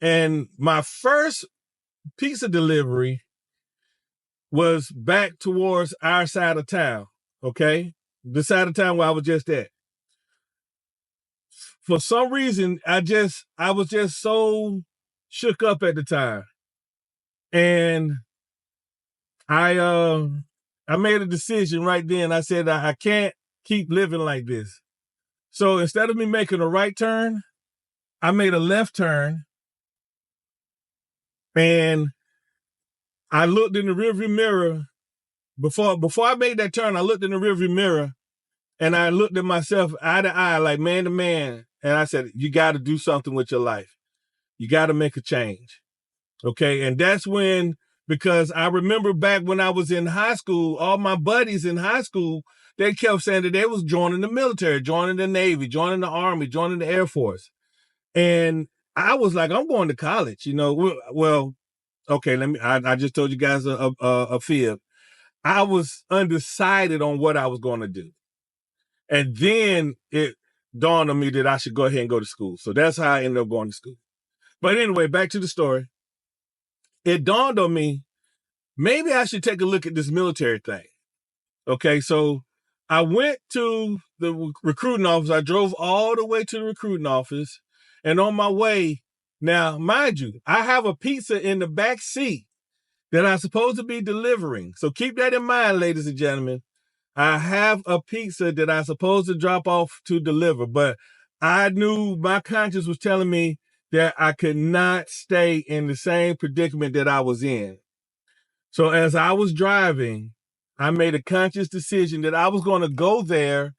And my first pizza delivery was back towards our side of town, okay? The side of town where I was just at. For some reason, I was just so shook up at the time. And I made a decision right then. I said, I can't keep living like this. So instead of me making a right turn, I made a left turn, and I looked in the rearview mirror. Before I made that turn, I looked in the rearview mirror, and I looked at myself eye to eye, like man to man. And I said, you got to do something with your life. You got to make a change. Okay. And that's when, because I remember back when I was in high school, all my buddies in high school, they kept saying that they was joining the military, joining the Navy, joining the Army, joining the Air Force. And I was like, I'm going to college, you know. Well, okay, I just told you guys a fib. I was undecided on what I was going to do. And then it dawned on me that I should go ahead and go to school. So that's how I ended up going to school. But anyway, back to the story. It dawned on me, maybe I should take a look at this military thing. Okay, so I went to the recruiting office. I drove all the way to the recruiting office. And on my way, now, mind you, I have a pizza in the back seat that I'm supposed to be delivering. So keep that in mind, ladies and gentlemen. I have a pizza that I'm supposed to drop off to deliver, but I knew my conscience was telling me that I could not stay in the same predicament that I was in. So as I was driving, I made a conscious decision that I was going to go there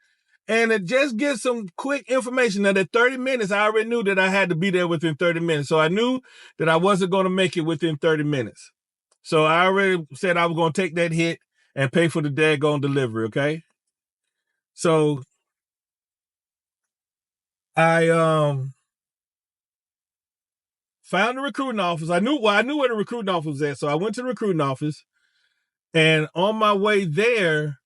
and just get some quick information. Now, that 30 minutes, I already knew that I had to be there within 30 minutes. So I knew that I wasn't going to make it within 30 minutes. So I already said I was going to take that hit and pay for the daggone delivery, okay? So I found the recruiting office. I knew where the recruiting office was at. So I went to the recruiting office, and on my way there,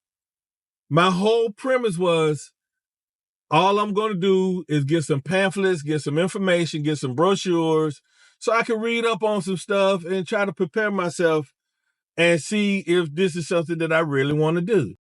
my whole premise was, all I'm going to do is get some pamphlets, get some information, get some brochures, so I can read up on some stuff and try to prepare myself and see if this is something that I really want to do.